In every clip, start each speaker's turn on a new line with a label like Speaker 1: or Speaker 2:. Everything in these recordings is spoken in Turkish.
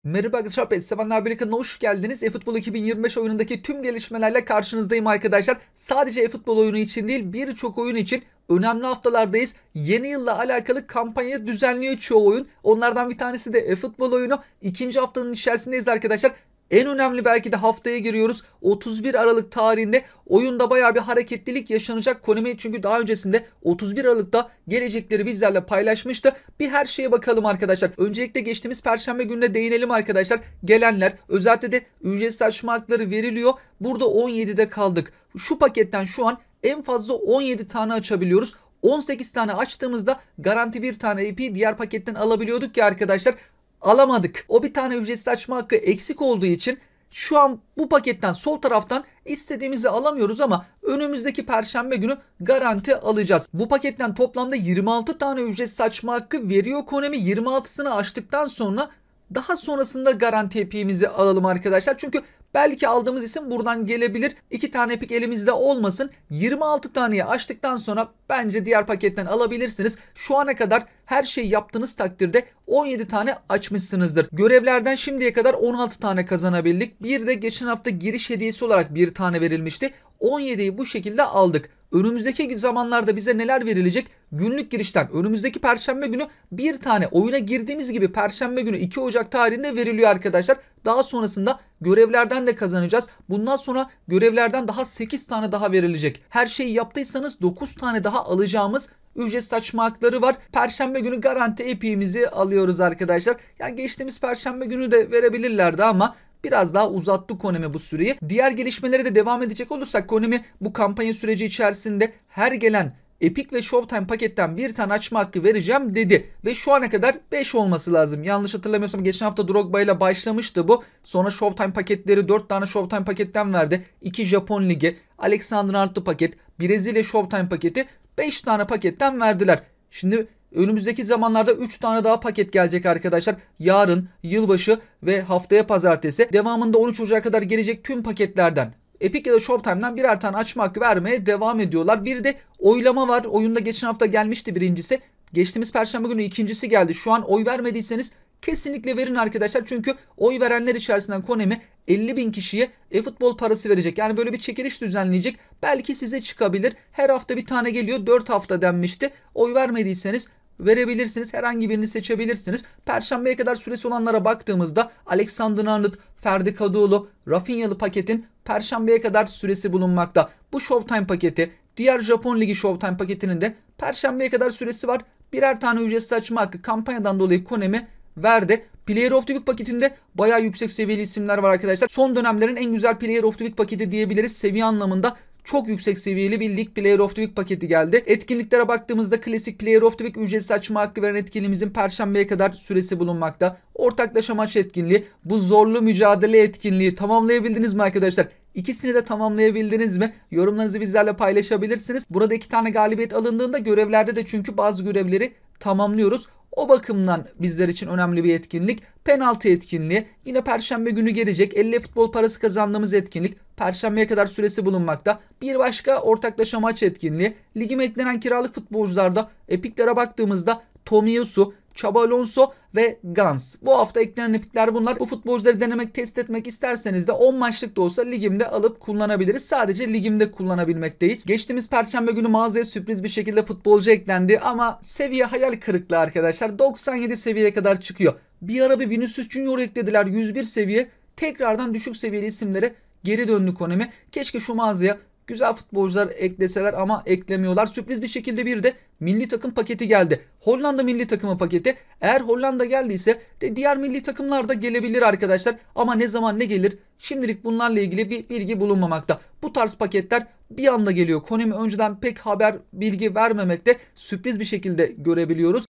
Speaker 1: Merhaba arkadaşlar, PES Sevenler Birliği'ne hoş geldiniz. eFootball 2025 oyunundaki tüm gelişmelerle karşınızdayım arkadaşlar. Sadece eFootball oyunu için değil, birçok oyun için önemli haftalardayız. Yeni yılla alakalı kampanya düzenliyor çoğu oyun. Onlardan bir tanesi de eFootball oyunu. İkinci haftanın içerisindeyiz arkadaşlar. En önemli belki de haftaya giriyoruz. 31 Aralık tarihinde oyunda baya bir hareketlilik yaşanacak. Konami çünkü daha öncesinde 31 Aralık'ta gelecekleri bizlerle paylaşmıştı. Bir her şeye bakalım arkadaşlar. Öncelikle geçtiğimiz Perşembe gününe değinelim arkadaşlar. Gelenler özellikle de ücretsiz açma hakları veriliyor. Burada 17'de kaldık. Şu paketten şu an en fazla 17 tane açabiliyoruz. 18 tane açtığımızda garanti bir tane IP diğer paketten alabiliyorduk ya arkadaşlar, alamadık. O bir tane ücretsiz açma hakkı eksik olduğu için şu an bu paketten sol taraftan istediğimizi alamıyoruz ama önümüzdeki perşembe günü garanti alacağız. Bu paketten toplamda 26 tane ücretsiz açma hakkı veriyor Konami. 26'sını açtıktan sonra daha sonrasında garanti epimizi alalım arkadaşlar. Çünkü belki aldığımız isim buradan gelebilir. 2 tane epik elimizde olmasın. 26 taneyi açtıktan sonra bence diğer paketten alabilirsiniz. Şu ana kadar her şeyi yaptığınız takdirde 17 tane açmışsınızdır. Görevlerden şimdiye kadar 16 tane kazanabildik. Bir de geçen hafta giriş hediyesi olarak bir tane verilmişti. 17'yi bu şekilde aldık. Önümüzdeki zamanlarda bize neler verilecek? Günlük girişten önümüzdeki perşembe günü bir tane oyuna girdiğimiz gibi perşembe günü 2 Ocak tarihinde veriliyor arkadaşlar. Daha sonrasında görevlerden de kazanacağız. Bundan sonra görevlerden daha 8 tane daha verilecek. Her şeyi yaptıysanız 9 tane daha alacağımız ücretsiz açma hakları var. Perşembe günü garanti epimizi alıyoruz arkadaşlar. Yani geçtiğimiz perşembe günü de verebilirlerdi ama biraz daha uzattı Konami bu süreyi. Diğer gelişmelere de devam edecek olursak Konami bu kampanya süreci içerisinde her gelen Epic ve Showtime paketten bir tane açma hakkı vereceğim dedi. Ve şu ana kadar 5 olması lazım. Yanlış hatırlamıyorsam geçen hafta Drogba ile başlamıştı bu. Sonra Showtime paketleri 4 tane Showtime paketten verdi. 2 Japon Ligi, Alexander-Arnold paket, Brezilya Showtime paketi, 5 tane paketten verdiler. Şimdi önümüzdeki zamanlarda 3 tane daha paket gelecek arkadaşlar. Yarın, yılbaşı ve haftaya pazartesi. Devamında 13 Ocak'a kadar gelecek tüm paketlerden Epic ya da Showtime'dan birer tane açma hakkı vermeye devam ediyorlar. Bir de oylama var. Oyunda geçen hafta gelmişti birincisi. Geçtiğimiz perşembe günü ikincisi geldi. Şu an oy vermediyseniz kesinlikle verin arkadaşlar. Çünkü oy verenler içerisinden Konami 50.000 kişiye eFootball parası verecek. Yani böyle bir çekiliş düzenleyecek. Belki size çıkabilir. Her hafta bir tane geliyor. 4 hafta denmişti. Oy vermediyseniz verebilirsiniz. Herhangi birini seçebilirsiniz. Perşembeye kadar süresi olanlara baktığımızda Alexander-Arnold, Ferdi Kadıoğlu, Rafinhalı paketin Perşembeye kadar süresi bulunmakta. Bu Showtime paketi, diğer Japon Ligi Showtime paketinin de Perşembeye kadar süresi var. Birer tane ücretsiz açma hakkı kampanyadan dolayı Konami verdi. Player of the Week paketinde bayağı yüksek seviyeli isimler var arkadaşlar. Son dönemlerin en güzel Player of the Week paketi diyebiliriz. Seviye anlamında çok yüksek seviyeli bir Lig Player of the Week paketi geldi. Etkinliklere baktığımızda klasik Player of the Week ücretsiz açma hakkı veren etkinliğimizin Perşembeye kadar süresi bulunmakta. Ortaklaşa maç etkinliği, bu zorlu mücadele etkinliği tamamlayabildiniz mi arkadaşlar? İkisini de tamamlayabildiniz mi? Yorumlarınızı bizlerle paylaşabilirsiniz. Burada 2 tane galibiyet alındığında görevlerde de çünkü bazı görevleri tamamlıyoruz. O bakımdan bizler için önemli bir etkinlik. Penaltı etkinliği yine Perşembe günü gelecek. 50 futbol parası kazandığımız etkinlik. Perşembeye kadar süresi bulunmakta. Bir başka ortaklaşa maç etkinliği. Ligime eklenen kiralık futbolcularda epiklere baktığımızda Tomiyasu, Xabi Alonso ve Gans. Bu hafta eklenen epikler bunlar. Bu futbolcuları denemek, test etmek isterseniz de 10 maçlık da olsa ligimde alıp kullanabiliriz. Sadece ligimde kullanabilmekteyiz. Geçtiğimiz perşembe günü mağazaya sürpriz bir şekilde futbolcu eklendi ama seviye hayal kırıklığı arkadaşlar. 97 seviyeye kadar çıkıyor. Bir ara bir Vinicius Junior eklediler, 101 seviye. Tekrardan düşük seviyeli isimlere geri döndü Konami. Keşke şu mağazaya güzel futbolcular ekleseler ama eklemiyorlar. Sürpriz bir şekilde bir de milli takım paketi geldi. Hollanda milli takımı paketi. Eğer Hollanda geldiyse de diğer milli takımlar da gelebilir arkadaşlar. Ama ne zaman ne gelir? Şimdilik bunlarla ilgili bir bilgi bulunmamakta. Bu tarz paketler bir anda geliyor. Konami önceden pek haber bilgi vermemekte. Sürpriz bir şekilde görebiliyoruz.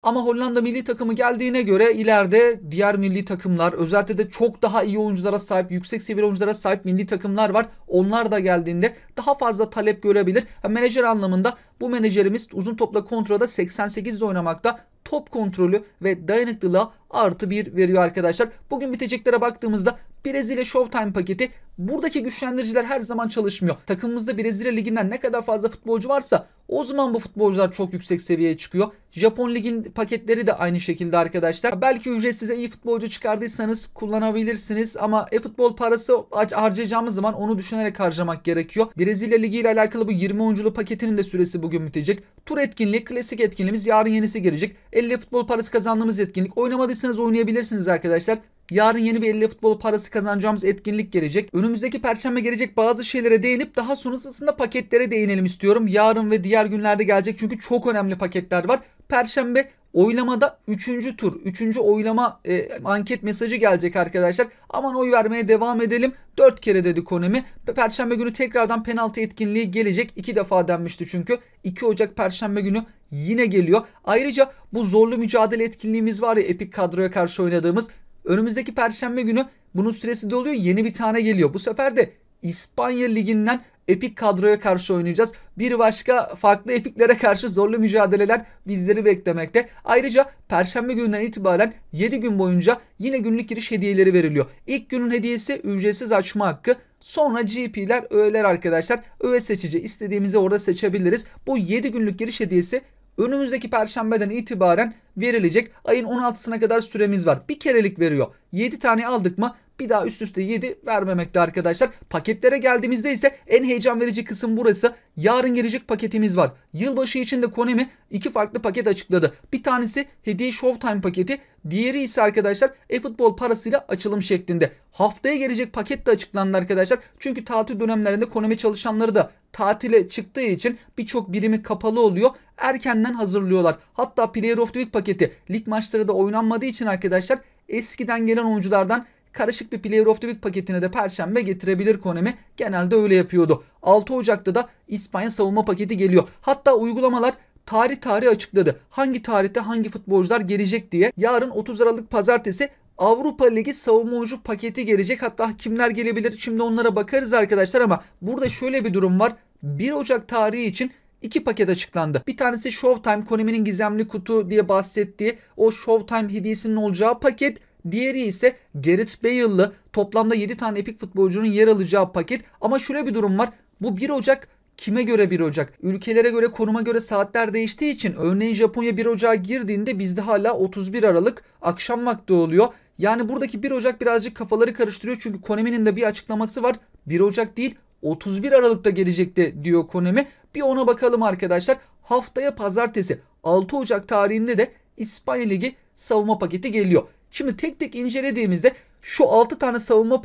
Speaker 1: Ama Hollanda milli takımı geldiğine göre ileride diğer milli takımlar, özellikle de çok daha iyi oyunculara sahip, yüksek seviyeli oyunculara sahip milli takımlar var. Onlar da geldiğinde daha fazla talep görebilir. Menajer anlamında bu menajerimiz uzun topla kontrada 88'de oynamakta. Top kontrolü ve dayanıklılığa +1 veriyor arkadaşlar. Bugün biteceklere baktığımızda Brezilya Showtime paketi. Buradaki güçlendiriciler her zaman çalışmıyor. Takımımızda Brezilya Ligi'nden ne kadar fazla futbolcu varsa O zaman bu futbolcular çok yüksek seviyeye çıkıyor. Japon Lig'in paketleri de aynı şekilde arkadaşlar. Belki ücretsiz iyi futbolcu çıkardıysanız kullanabilirsiniz ama e-futbol parası harcayacağımız zaman onu düşünerek harcamak gerekiyor. Brezilya Ligi ile alakalı bu 20 oyunculu paketinin de süresi bugün bitecek. Tur etkinliği, klasik etkinliğimiz yarın yenisi gelecek. 50 futbol parası kazandığımız etkinlik. Oynamadıysanız oynayabilirsiniz arkadaşlar. Yarın yeni bir 50 futbol parası kazanacağımız etkinlik gelecek. Önümüzdeki perşembe gelecek bazı şeylere değinip daha sonrasında paketlere değinelim istiyorum. Yarın ve diğer günlerde gelecek çünkü çok önemli paketler var. Perşembe oylamada 3. tur, 3. oylama anket mesajı gelecek arkadaşlar. Aman oy vermeye devam edelim. 4 kere dedi Konami. Perşembe günü tekrardan penaltı etkinliği gelecek. 2 defa denmişti çünkü. 2 Ocak Perşembe günü yine geliyor. Ayrıca bu zorlu mücadele etkinliğimiz var ya, Epic kadroya karşı oynadığımız. Önümüzdeki Perşembe günü bunun süresi doluyor. Yeni bir tane geliyor. Bu sefer de İspanya Ligi'nden Epic kadroya karşı oynayacağız. Bir başka farklı epiklere karşı zorlu mücadeleler bizleri beklemekte. Ayrıca Perşembe gününden itibaren 7 gün boyunca yine günlük giriş hediyeleri veriliyor. İlk günün hediyesi ücretsiz açma hakkı. Sonra GP'ler, öğeler arkadaşlar. Öğe seçici, istediğimizi orada seçebiliriz. Bu 7 günlük giriş hediyesi önümüzdeki Perşembeden itibaren verilecek. Ayın 16'sına kadar süremiz var. Bir kerelik veriyor. 7 tane aldık mı bir daha üst üste 7 vermemekte arkadaşlar. Paketlere geldiğimizde ise en heyecan verici kısım burası. Yarın gelecek paketimiz var. Yılbaşı için de Konami 2 farklı paket açıkladı. Bir tanesi hediye Showtime paketi. Diğeri ise arkadaşlar e-futbol parasıyla açılım şeklinde. Haftaya gelecek paket de açıklandı arkadaşlar. Çünkü tatil dönemlerinde Konami çalışanları da tatile çıktığı için birçok birimi kapalı oluyor. Erkenden hazırlıyorlar. Hatta Player of the Week paketi lig maçları da oynanmadığı için arkadaşlar eskiden gelen oyunculardan karışık bir Player of the Week paketine de Perşembe getirebilir Konami. Genelde öyle yapıyordu. 6 Ocak'ta da İspanya savunma paketi geliyor. Hatta uygulamalar tarih açıkladı. Hangi tarihte hangi futbolcular gelecek diye. Yarın 30 Aralık Pazartesi Avrupa Ligi savunma oyuncu paketi gelecek. Hatta kimler gelebilir şimdi onlara bakarız arkadaşlar ama burada şöyle bir durum var. 1 Ocak tarihi için 2 paket açıklandı. Bir tanesi Showtime, Konami'nin gizemli kutu diye bahsettiği o Showtime hediyesinin olacağı paket. Diğeri ise Gareth Bale'lı toplamda 7 tane epik futbolcunun yer alacağı paket. Ama şöyle bir durum var. Bu 1 Ocak kime göre 1 Ocak? Ülkelere göre, konuma göre saatler değiştiği için örneğin Japonya 1 Ocak'a girdiğinde bizde hala 31 Aralık akşam vakti oluyor. Yani buradaki 1 Ocak birazcık kafaları karıştırıyor. Çünkü Konami'nin de bir açıklaması var. 1 Ocak değil 31 Aralık'ta gelecekti diyor Konami. Bir ona bakalım arkadaşlar. Haftaya pazartesi 6 Ocak tarihinde de İspanya Ligi savunma paketi geliyor. Şimdi tek tek incelediğimizde şu 6 tane savunma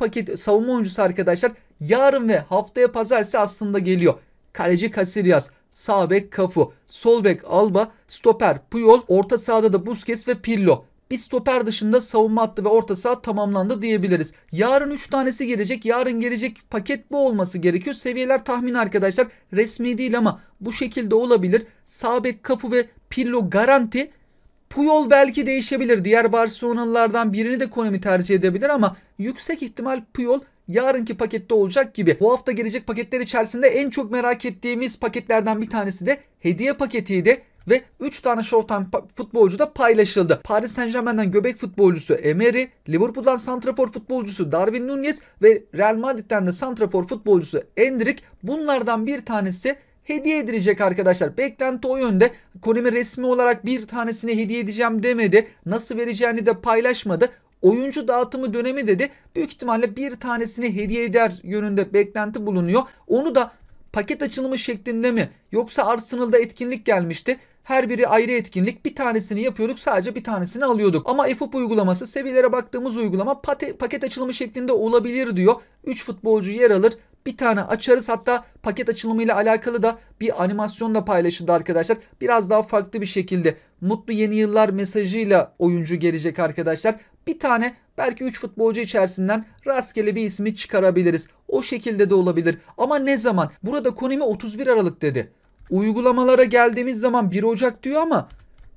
Speaker 1: oyuncusu arkadaşlar yarın ve haftaya pazartesi aslında geliyor. Kaleci Casillas, sağ bek Cafu, sol bek Alba, stoper Puyol, orta sahada da Busquets ve Pirlo. Bir stoper dışında savunma hattı ve orta saha tamamlandı diyebiliriz. Yarın 3 tanesi gelecek. Yarın gelecek paket bu olması gerekiyor. Seviyeler tahmin arkadaşlar. Resmi değil ama bu şekilde olabilir. Sağ bek Cafu ve Pirlo garanti. Puyol belki değişebilir. Diğer Barcelonalılardan birini de Konami tercih edebilir ama yüksek ihtimal Puyol yarınki pakette olacak gibi. Bu hafta gelecek paketler içerisinde en çok merak ettiğimiz paketlerden bir tanesi de hediye paketiydi. Ve 3 tane Showtime futbolcu da paylaşıldı. Paris Saint-Germain'den göbek futbolcusu Emery, Liverpool'dan santrafor futbolcusu Darwin Núñez ve Real Madrid'den de santrafor futbolcusu Endrick. Bunlardan bir tanesi hediye edilecek arkadaşlar. Beklenti o yönde. Konami resmi olarak bir tanesini hediye edeceğim demedi. Nasıl vereceğini de paylaşmadı. Oyuncu dağıtımı dönemi dedi. Büyük ihtimalle bir tanesini hediye eder yönünde beklenti bulunuyor. Onu da paket açılımı şeklinde mi yoksa Arsenal'da etkinlik gelmişti. Her biri ayrı etkinlik. Bir tanesini yapıyorduk, sadece bir tanesini alıyorduk. Ama eFootball uygulaması, seviyelere baktığımız uygulama paket açılımı şeklinde olabilir diyor. 3 futbolcu yer alır. Bir tane açarız, hatta paket açılımıyla alakalı da bir animasyon da paylaşıldı arkadaşlar. Biraz daha farklı bir şekilde mutlu yeni yıllar mesajıyla oyuncu gelecek arkadaşlar. Bir tane belki 3 futbolcu içerisinden rastgele bir ismi çıkarabiliriz. O şekilde de olabilir. Ama ne zaman? Burada Konami 31 Aralık dedi. Uygulamalara geldiğimiz zaman 1 Ocak diyor ama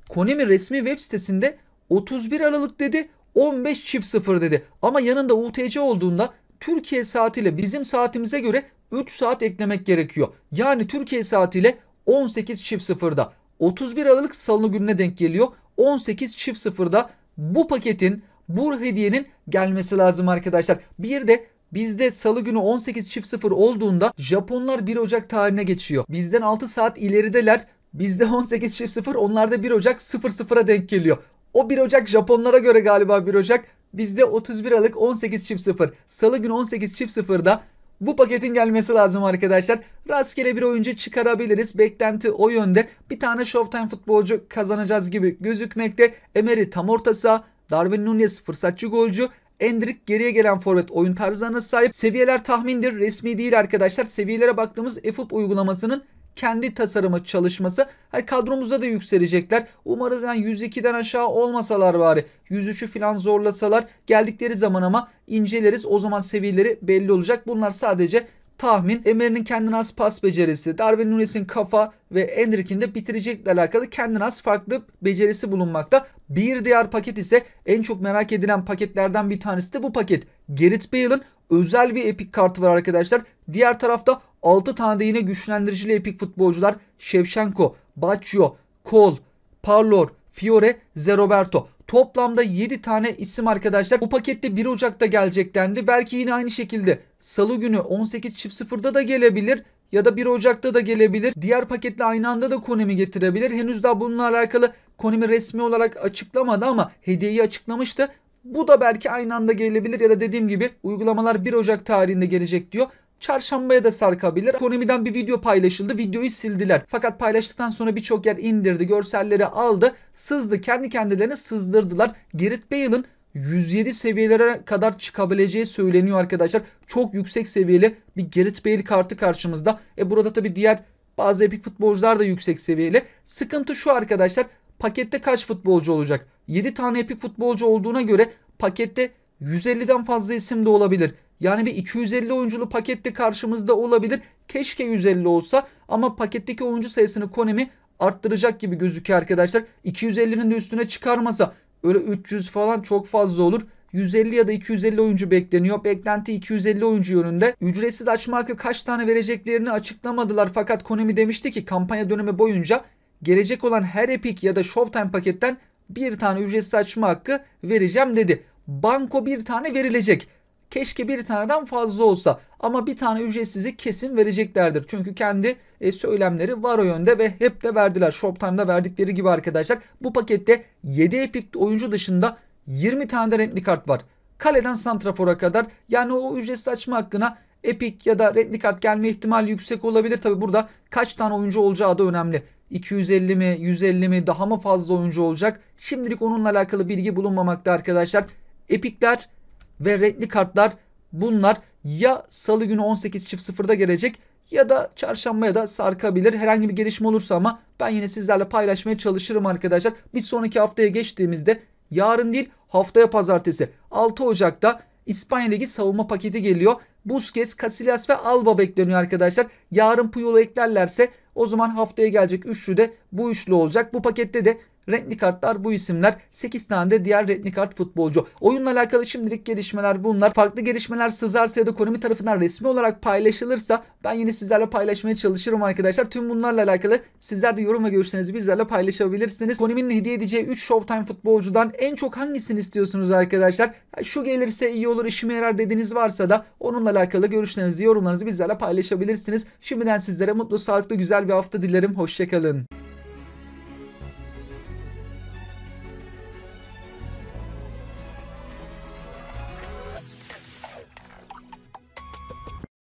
Speaker 1: Konami resmi web sitesinde 31 Aralık dedi, 15.00 dedi. Ama yanında UTC olduğunda Türkiye saatiyle bizim saatimize göre 3 saat eklemek gerekiyor. Yani Türkiye saatiyle 18.00'da 31 Aralık Salı gününe denk geliyor. 18.00'da bu paketin, bu hediyenin gelmesi lazım arkadaşlar. Bir de Bizde salı günü 18.00 olduğunda Japonlar 1 Ocak tarihine geçiyor. Bizden 6 saat ilerideler. Bizde 18.00, onlarda 1 Ocak 00'a denk geliyor. O 1 Ocak Japonlara göre galiba 1 Ocak. Bizde 31 Aralık 18.00. Salı günü 18.00'da bu paketin gelmesi lazım arkadaşlar. Rastgele bir oyuncu çıkarabiliriz. Beklenti o yönde. Bir tane Showtime futbolcu kazanacağız gibi gözükmekte. Emery tam orta saha. Darwin Núñez fırsatçı golcü. Endrick geriye gelen forvet oyun tarzlarına sahip. Seviyeler tahmindir, resmi değil arkadaşlar. Seviyelere baktığımız eFoot uygulamasının kendi tasarımı çalışması. Kadromuzda da yükselecekler. Umarız yani 102'den aşağı olmasalar bari. 103'ü falan zorlasalar. Geldikleri zaman ama inceleriz. O zaman seviyeleri belli olacak. Bunlar sadece tahmin. Emery'nin kendine has pas becerisi, Darwin Núñez'in kafa ve Endrick'in de bitirecekle alakalı kendine has farklı becerisi bulunmakta. Bir diğer paket ise en çok merak edilen paketlerden bir tanesi de bu paket. Gareth Bale'ın özel bir epik kartı var arkadaşlar. Diğer tarafta 6 tane de yine güçlendiricili epik futbolcular. Shevchenko, Baggio, Cole, Parlour, Fiore, Zeroberto. Toplamda 7 tane isim arkadaşlar. Bu pakette 1 Ocak'ta gelecek dendi. Belki yine aynı şekilde salı günü 18.00'da da gelebilir. Ya da 1 Ocak'ta da gelebilir. Diğer paketle aynı anda da Konami getirebilir. Henüz daha bununla alakalı Konami resmi olarak açıklamadı ama hediyeyi açıklamıştı. Bu da belki aynı anda gelebilir ya da dediğim gibi uygulamalar 1 Ocak tarihinde gelecek diyor. Çarşambaya da sarkabilir. Konami'den bir video paylaşıldı. Videoyu sildiler. Fakat paylaştıktan sonra birçok yer indirdi. Görselleri aldı. Sızdı. Kendi kendilerine sızdırdılar. Gareth Bale'ın 107 seviyelere kadar çıkabileceği söyleniyor arkadaşlar. Çok yüksek seviyeli bir Gareth Bale kartı karşımızda. Burada tabi diğer bazı epik futbolcular da yüksek seviyeli. Sıkıntı şu arkadaşlar. Pakette kaç futbolcu olacak? 7 tane epik futbolcu olduğuna göre pakette 150'den fazla isim de olabilir. Yani bir 250 oyunculu pakette karşımızda olabilir. Keşke 150 olsa ama paketteki oyuncu sayısını Konami arttıracak gibi gözüküyor arkadaşlar. 250'nin de üstüne çıkarmasa öyle 300 falan çok fazla olur. 150 ya da 250 oyuncu bekleniyor. Beklenti 250 oyuncu yönünde. Ücretsiz açma hakkı kaç tane vereceklerini açıklamadılar. Fakat Konami demişti ki kampanya dönemi boyunca gelecek olan her Epic ya da Showtime paketten bir tane ücretsiz açma hakkı vereceğim dedi. Banko bir tane verilecek. Keşke bir taneden fazla olsa ama bir tane ücretsizi kesin vereceklerdir. Çünkü kendi söylemleri var o yönde ve hep de verdiler. Shoptime'da verdikleri gibi arkadaşlar. Bu pakette 7 Epic oyuncu dışında 20 tane de renkli kart var. Kaleden santrafora kadar, yani o ücretsiz açma hakkına Epic ya da renkli kart gelme ihtimali yüksek olabilir. Tabi burada kaç tane oyuncu olacağı da önemli. 250 mi, 150 mi, daha mı fazla oyuncu olacak? Şimdilik onunla alakalı bilgi bulunmamakta arkadaşlar. Epikler ve renkli kartlar, bunlar ya salı günü 18.00'da gelecek ya da çarşambaya da sarkabilir. Herhangi bir gelişme olursa ama ben yine sizlerle paylaşmaya çalışırım arkadaşlar. Bir sonraki haftaya geçtiğimizde, yarın değil haftaya pazartesi 6 Ocak'ta İspanya Ligi savunma paketi geliyor. Busquets, Casillas ve Alba bekleniyor arkadaşlar. Yarın Puyol'u eklerlerse o zaman haftaya gelecek üçlü de bu üçlü olacak. Bu pakette de renkli kartlar bu isimler. 8 tane de diğer renkli kart futbolcu. Oyunla alakalı şimdilik gelişmeler bunlar. Farklı gelişmeler sızarsa ya da Konami tarafından resmi olarak paylaşılırsa ben yine sizlerle paylaşmaya çalışırım arkadaşlar. Tüm bunlarla alakalı sizler de yorum ve görüşlerinizi bizlerle paylaşabilirsiniz. Konami'nin hediye edeceği 3 Showtime futbolcudan en çok hangisini istiyorsunuz arkadaşlar? Şu gelirse iyi olur, işime yarar dediğiniz varsa da onunla alakalı görüşlerinizi, yorumlarınızı bizlerle paylaşabilirsiniz. Şimdiden sizlere mutlu, sağlıklı, güzel bir hafta dilerim. Hoşçakalın.